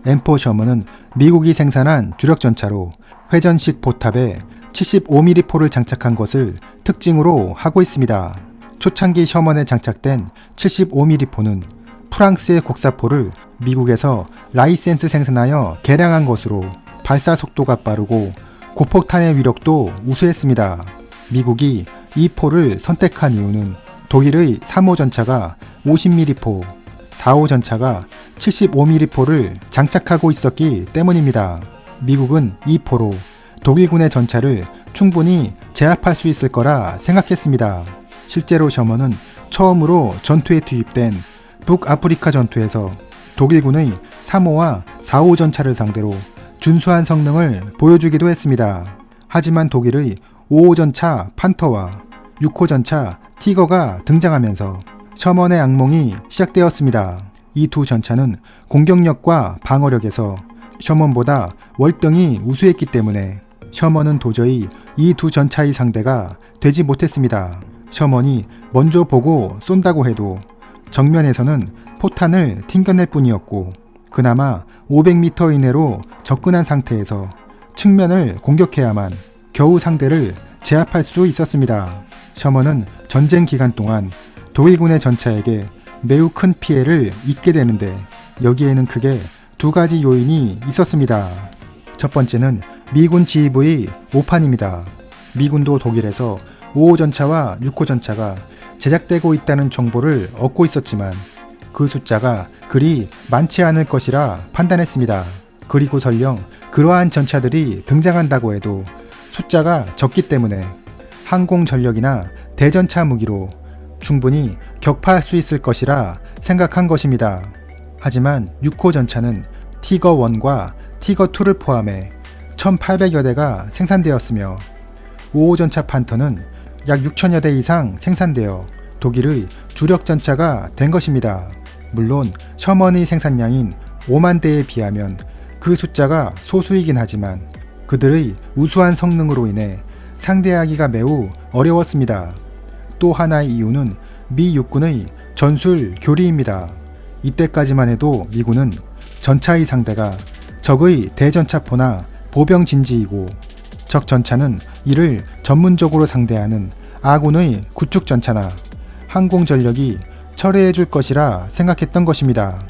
M4 셔먼은 미국이 생산한 주력 전차로 회전식 포탑에 75mm 포를 장착한 것을 특징으로 하고 있습니다. 초창기 셔먼에 장착된 75mm 포는 프랑스의 국사포를 미국에서 라이센스 생산하여 개량한 것으로 발사 속도가 빠르고 고폭탄의 위력도 우수했습니다. 미국이 이 포를 선택한 이유는 독일의 3호 전차가 50mm 포, 4호 전차가 75mm 포를 장착하고 있었기 때문입니다. 미국은 이 포로 독일군의 전차를 충분히 제압할 수 있을 거라 생각했습니다. 실제로 셔먼은 처음으로 전투에 투입된 북아프리카 전투에서 독일군의 3호와 4호 전차를 상대로 준수한 성능을 보여주기도 했습니다. 하지만 독일의 5호 전차 판터와 6호 전차 티거가 등장하면서 셔먼의 악몽이 시작되었습니다. 이 두 전차는 공격력과 방어력에서 셔먼보다 월등히 우수했기 때문에 셔먼은 도저히 이 두 전차의 상대가 되지 못했습니다. 셔먼이 먼저 보고 쏜다고 해도 정면에서는 포탄을 튕겨낼 뿐이었고 그나마 500m 이내로 접근한 상태에서 측면을 공격해야만 겨우 상대를 제압할 수 있었습니다. 셔먼은 전쟁 기간 동안 독일군의 전차에게 매우 큰 피해를 입게 되는데 여기에는 크게 두 가지 요인이 있었습니다. 첫 번째는 미군 지휘부의 오판입니다. 미군도 독일에서 5호 전차와 6호 전차가 제작되고 있다는 정보를 얻고 있었지만 그 숫자가 그리 많지 않을 것이라 판단했습니다. 그리고 설령 그러한 전차들이 등장한다고 해도 숫자가 적기 때문에 항공 전력이나 대전차 무기로 충분히 격파할 수 있을 것이라 생각한 것입니다. 하지만 6호 전차는 티거1과 티거2를 포함해 1800여 대가 생산되었으며 5호 전차 판터는 약 6000여 대 이상 생산되어 독일의 주력 전차가 된 것입니다. 물론 셔먼의 생산량인 5만 대에 비하면 그 숫자가 소수이긴 하지만 그들의 우수한 성능으로 인해 상대하기가 매우 어려웠습니다. 또 하나의 이유는 미 육군의 전술 교리입니다. 이때까지만 해도 미군은 전차의 상대가 적의 대전차포나 보병 진지이고 적 전차는 이를 전문적으로 상대하는 아군의 구축 전차나 항공 전력이 철회해 줄 것이라 생각했던 것입니다.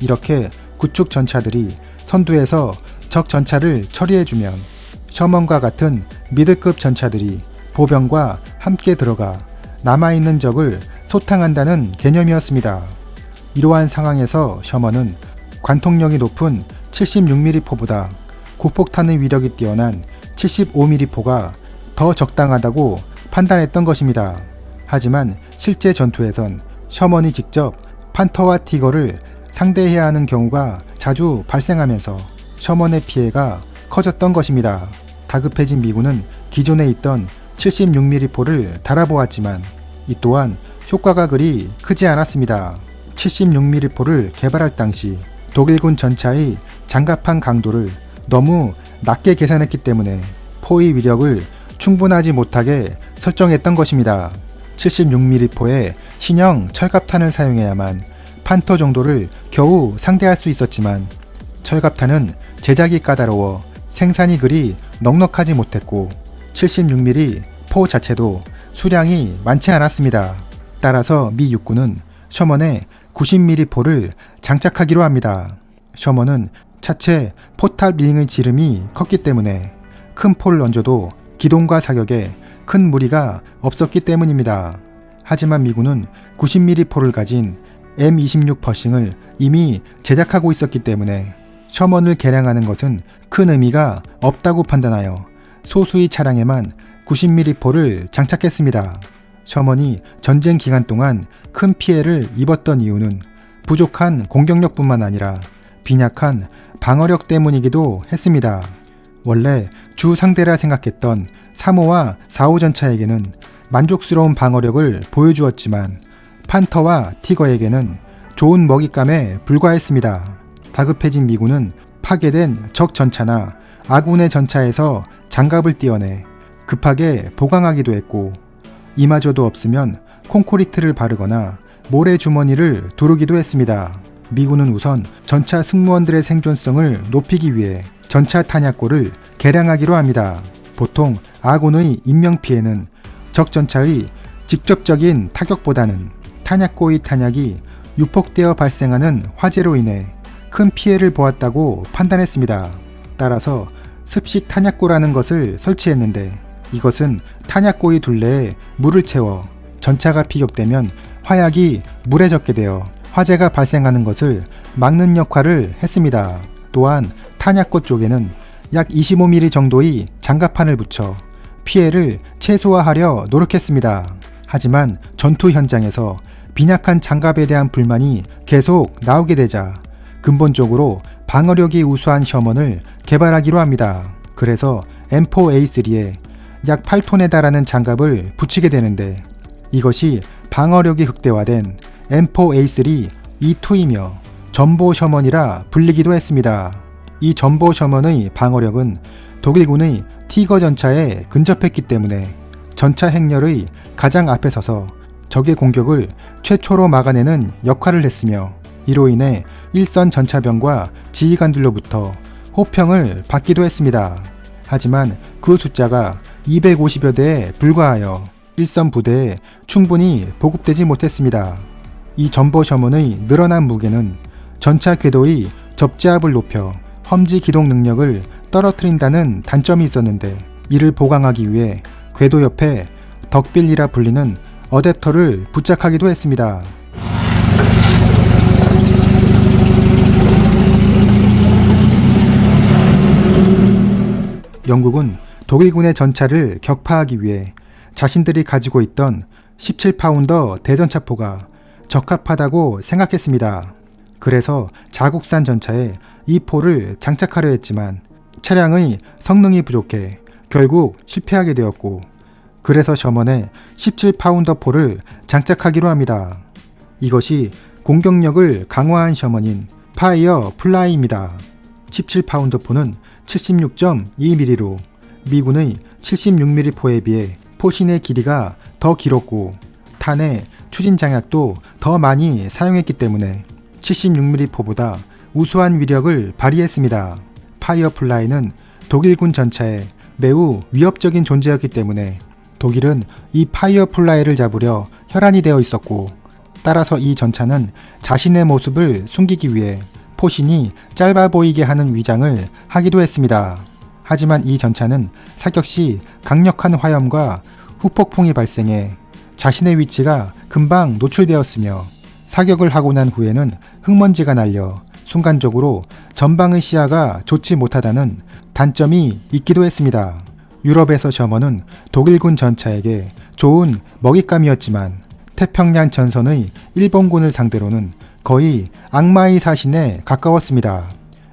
이렇게 구축 전차들이 선두에서 적 전차를 처리해주면 셔먼과 같은 미들급 전차들이 보병과 함께 들어가 남아있는 적을 소탕한다는 개념이었습니다. 이러한 상황에서 셔먼은 관통력이 높은 76mm 포보다 고폭탄의 위력이 뛰어난 75mm 포가 더 적당하다고 판단했던 것입니다. 하지만 실제 전투에선 셔먼이 직접 판터와 티거를 상대해야 하는 경우가 자주 발생하면서 셔먼의 피해가 커졌던 것입니다. 다급해진 미군은 기존에 있던 76mm 포를 달아보았지만 이 또한 효과가 그리 크지 않았습니다. 76mm 포를 개발할 당시 독일군 전차의 장갑판 강도를 너무 낮게 계산했기 때문에 포의 위력을 충분하지 못하게 설정했던 것입니다. 76mm 포에 신형 철갑탄을 사용해야만 판터 정도를 겨우 상대할 수 있었지만 철갑탄은 제작이 까다로워 생산이 그리 넉넉하지 못했고 76mm 포 자체도 수량이 많지 않았습니다. 따라서 미 육군은 셔먼에 90mm 포를 장착하기로 합니다. 셔먼은 차체 포탑 링의 지름이 컸기 때문에 큰 포를 얹어도 기동과 사격에 큰 무리가 없었기 때문입니다. 하지만 미군은 90mm 포를 가진 M26 퍼싱을 이미 제작하고 있었기 때문에 셔먼을 개량하는 것은 큰 의미가 없다고 판단하여 소수의 차량에만 90mm 포를 장착했습니다. 셔먼이 전쟁 기간 동안 큰 피해를 입었던 이유는 부족한 공격력뿐만 아니라 빈약한 방어력 때문이기도 했습니다. 원래 주 상대라 생각했던 3호와 4호 전차에게는 만족스러운 방어력을 보여주었지만 판터와 티거에게는 좋은 먹잇감에 불과했습니다. 다급해진 미군은 파괴된 적 전차나 아군의 전차에서 장갑을 띄어내 급하게 보강하기도 했고 이마저도 없으면 콘크리트를 바르거나 모래 주머니를 두르기도 했습니다. 미군은 우선 전차 승무원들의 생존성을 높이기 위해 전차 탄약고를 개량하기로 합니다. 보통 아군의 인명피해는 적 전차의 직접적인 타격보다는 탄약고의 탄약이 유폭되어 발생하는 화재로 인해 큰 피해를 보았다고 판단했습니다. 따라서 습식 탄약고라는 것을 설치했는데 이것은 탄약고의 둘레에 물을 채워 전차가 피격되면 화약이 물에 젖게 되어 화재가 발생하는 것을 막는 역할을 했습니다. 또한 탄약고 쪽에는 약 25mm 정도의 장갑판을 붙여 피해를 최소화하려 노력했습니다. 하지만 전투 현장에서 빈약한 장갑에 대한 불만이 계속 나오게 되자 근본적으로 방어력이 우수한 셔먼을 개발하기로 합니다. 그래서 M4A3에 약 8톤에 달하는 장갑을 붙이게 되는데 이것이 방어력이 극대화된 M4A3 E2이며 전보 셔먼이라 불리기도 했습니다. 이 전보 셔먼의 방어력은 독일군의 티거 전차에 근접했기 때문에 전차 행렬의 가장 앞에 서서 적의 공격을 최초로 막아내는 역할을 했으며 이로 인해 일선 전차병과 지휘관들로부터 호평을 받기도 했습니다. 하지만 그 숫자가 250여 대에 불과하여 일선 부대에 충분히 보급되지 못했습니다. 이 전보 셔먼의 늘어난 무게는 전차 궤도의 접지압을 높여 험지 기동 능력을 떨어뜨린다는 단점이 있었는데 이를 보강하기 위해 궤도 옆에 덕빌이라 불리는 어댑터를 부착하기도 했습니다. 영국은 독일군의 전차를 격파하기 위해 자신들이 가지고 있던 17파운더 대전차포가 적합하다고 생각했습니다. 그래서 자국산 전차에 이 포를 장착하려 했지만 차량의 성능이 부족해 결국 실패하게 되었고 그래서 셔먼에 17파운더 포를 장착하기로 합니다. 이것이 공격력을 강화한 셔먼인 파이어 플라이입니다. 17파운더 포는 76.2mm로 미군의 76mm 포에 비해 포신의 길이가 더 길었고 탄의 추진 장약도 더 많이 사용했기 때문에 76mm 포보다 우수한 위력을 발휘했습니다. 파이어플라이는 독일군 전차에 매우 위협적인 존재였기 때문에 독일은 이 파이어플라이를 잡으려 혈안이 되어 있었고 따라서 이 전차는 자신의 모습을 숨기기 위해 포신이 짧아 보이게 하는 위장을 하기도 했습니다. 하지만 이 전차는 사격 시 강력한 화염과 후폭풍이 발생해 자신의 위치가 금방 노출되었으며 사격을 하고 난 후에는 흙먼지가 날려 순간적으로 전방의 시야가 좋지 못하다는 단점이 있기도 했습니다. 유럽에서 셔먼은 독일군 전차에게 좋은 먹잇감이었지만 태평양 전선의 일본군을 상대로는 거의 악마의 사신에 가까웠습니다.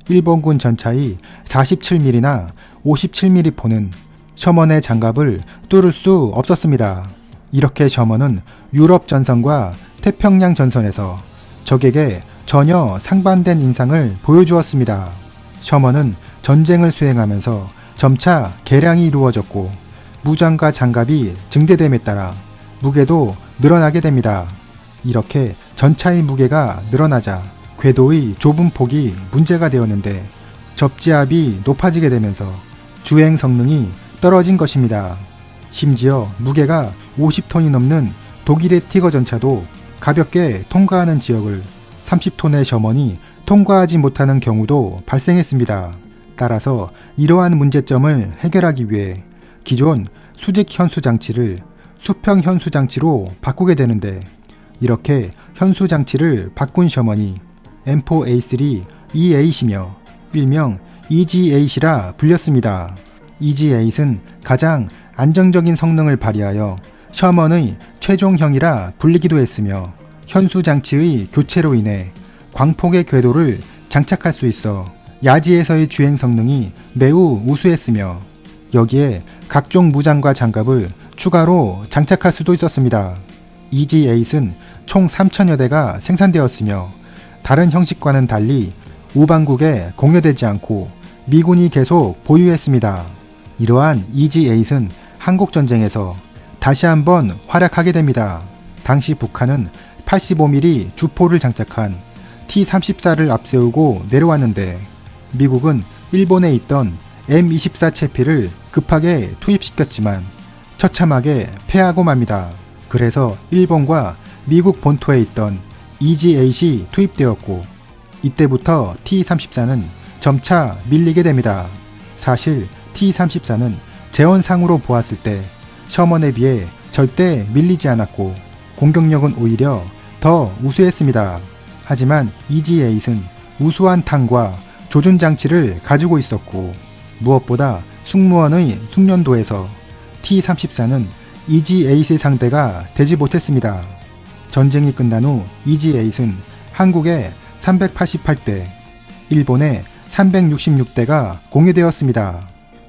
일본군 전차의 47mm나 57mm 포는 셔먼의 장갑을 뚫을 수 없었습니다. 이렇게 셔먼은 유럽 전선과 태평양 전선에서 적에게 전혀 상반된 인상을 보여주었습니다. 셔먼은 전쟁을 수행하면서 점차 개량이 이루어졌고 무장과 장갑이 증대됨에 따라 무게도 늘어나게 됩니다. 이렇게 전차의 무게가 늘어나자 궤도의 좁은 폭이 문제가 되었는데 접지압이 높아지게 되면서 주행 성능이 떨어진 것입니다. 심지어 무게가 50톤이 넘는 독일의 티거 전차도 가볍게 통과하는 지역을 30톤의 셔먼이 통과하지 못하는 경우도 발생했습니다. 따라서 이러한 문제점을 해결하기 위해 기존 수직 현수 장치를 수평 현수 장치로 바꾸게 되는데 이렇게 현수 장치를 바꾼 셔먼이 M4A3 E8이며 일명 EG8이라 불렸습니다. EG8은 가장 안정적인 성능을 발휘하여 셔먼의 최종형이라 불리기도 했으며 현수 장치의 교체로 인해 광폭의 궤도를 장착할 수 있어 야지에서의 주행 성능이 매우 우수했으며 여기에 각종 무장과 장갑을 추가로 장착할 수도 있었습니다. EG8은 총 3,000여 대가 생산되었으며 다른 형식과는 달리 우방국에 공여되지 않고 미군이 계속 보유했습니다. 이러한 EG8은 한국전쟁에서 다시 한번 활약하게 됩니다. 당시 북한은 85mm 주포를 장착한 T-34를 앞세우고 내려왔는데 미국은 일본에 있던 M24 채피를 급하게 투입시켰지만 처참하게 패하고 맙니다. 그래서 일본과 미국 본토에 있던 EG-8이 투입되었고 이때부터 T-34는 점차 밀리게 됩니다. 사실 T-34는 재원상으로 보았을 때 셔먼에 비해 절대 밀리지 않았고 공격력은 오히려 더 우수했습니다. 하지만 EG-8은 우수한 탄과 조준 장치를 가지고 있었고 무엇보다 승무원의 숙련도에서 T-34는 EG-8의 상대가 되지 못했습니다. 전쟁이 끝난 후 EG-8은 한국에 388대, 일본에 366대가 공유되었습니다.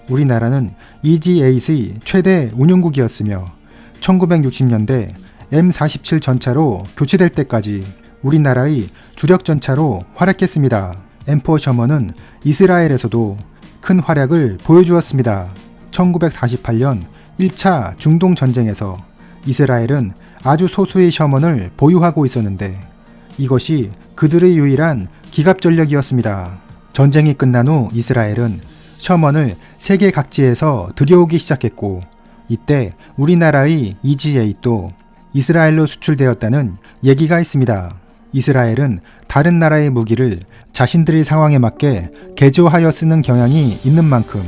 우리나라는 EG-8의 최대 운용국이었으며 1960년대 M47 전차로 교체될 때까지 우리나라의 주력 전차로 활약했습니다. M4 셔먼은 이스라엘에서도 큰 활약을 보여주었습니다. 1948년 1차 중동 전쟁에서 이스라엘은 아주 소수의 셔먼을 보유하고 있었는데 이것이 그들의 유일한 기갑 전력이었습니다. 전쟁이 끝난 후 이스라엘은 셔먼을 세계 각지에서 들여오기 시작했고 이때 우리나라의 EG-8도 이스라엘로 수출되었다는 얘기가 있습니다. 이스라엘은 다른 나라의 무기를 자신들의 상황에 맞게 개조하여 쓰는 경향이 있는 만큼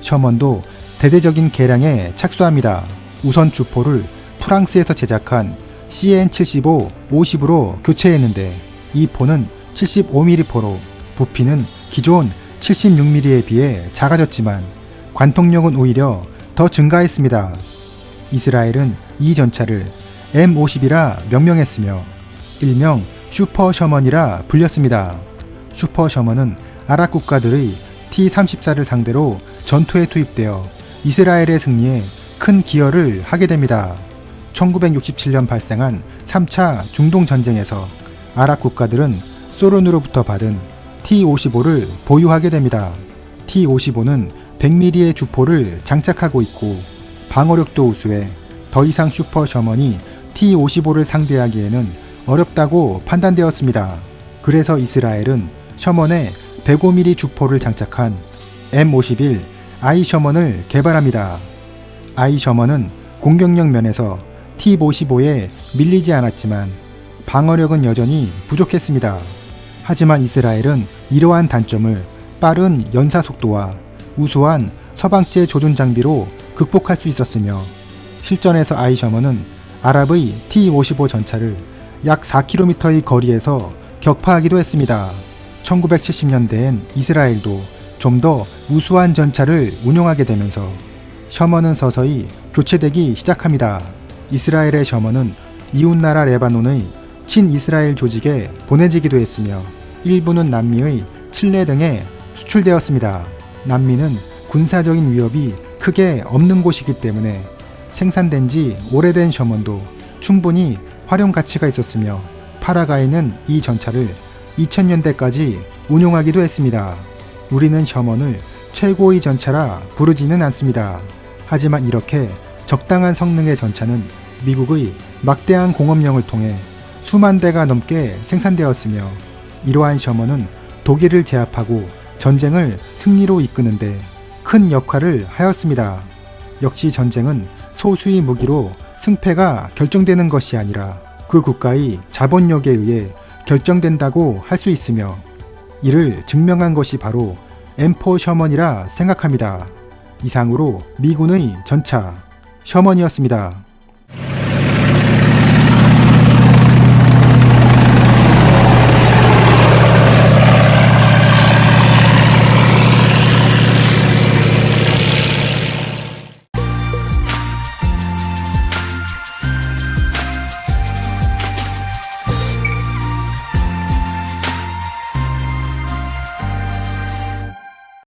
셔먼도 대대적인 개량에 착수합니다. 우선 주포를 프랑스에서 제작한 CN75-50으로 교체했는데 이 포는 75mm 포로 부피는 기존 76mm에 비해 작아졌지만 관통력은 오히려 더 증가했습니다. 이스라엘은 이 전차를 M50이라 명명했으며 일명 슈퍼 셔먼이라 불렸습니다. 슈퍼 셔먼은 아랍 국가들의 T-34를 상대로 전투에 투입되어 이스라엘의 승리에 큰 기여를 하게 됩니다. 1967년 발생한 3차 중동 전쟁에서 아랍 국가들은 소련으로부터 받은 T-55를 보유하게 됩니다. T-55는 100mm의 주포를 장착하고 있고 방어력도 우수해 더 이상 슈퍼 셔먼이 T-55를 상대하기에는 어렵다고 판단되었습니다. 그래서 이스라엘은 셔먼에 105mm 주포를 장착한 M51 I 셔먼을 개발합니다. I 셔먼은 공격력 면에서 T-55에 밀리지 않았지만 방어력은 여전히 부족했습니다. 하지만 이스라엘은 이러한 단점을 빠른 연사 속도와 우수한 서방제 조준 장비로 극복할 수 있었으며 실전에서 I 셔먼은 아랍의 T-55 전차를 약 4km의 거리에서 격파하기도 했습니다. 1970년대엔 이스라엘도 좀 더 우수한 전차를 운용하게 되면서 셔먼은 서서히 교체되기 시작합니다. 이스라엘의 셔먼은 이웃나라 레바논의 친이스라엘 조직에 보내지기도 했으며 일부는 남미의 칠레 등에 수출되었습니다. 남미는 군사적인 위협이 크게 없는 곳이기 때문에 생산된 지 오래된 셔먼도 충분히 활용 가치가 있었으며 파라과이는 이 전차를 2000년대까지 운용하기도 했습니다. 우리는 셔먼을 최고의 전차라 부르지는 않습니다. 하지만 이렇게 적당한 성능의 전차는 미국의 막대한 공업령을 통해 수만 대가 넘게 생산되었으며 이러한 셔먼은 독일을 제압하고 전쟁을 승리로 이끄는데 큰 역할을 하였습니다. 역시 전쟁은 소수의 무기로 승패가 결정되는 것이 아니라 그 국가의 자본력에 의해 결정된다고 할 수 있으며 이를 증명한 것이 바로 M4 셔먼이라 생각합니다. 이상으로 미군의 전차 셔먼이었습니다.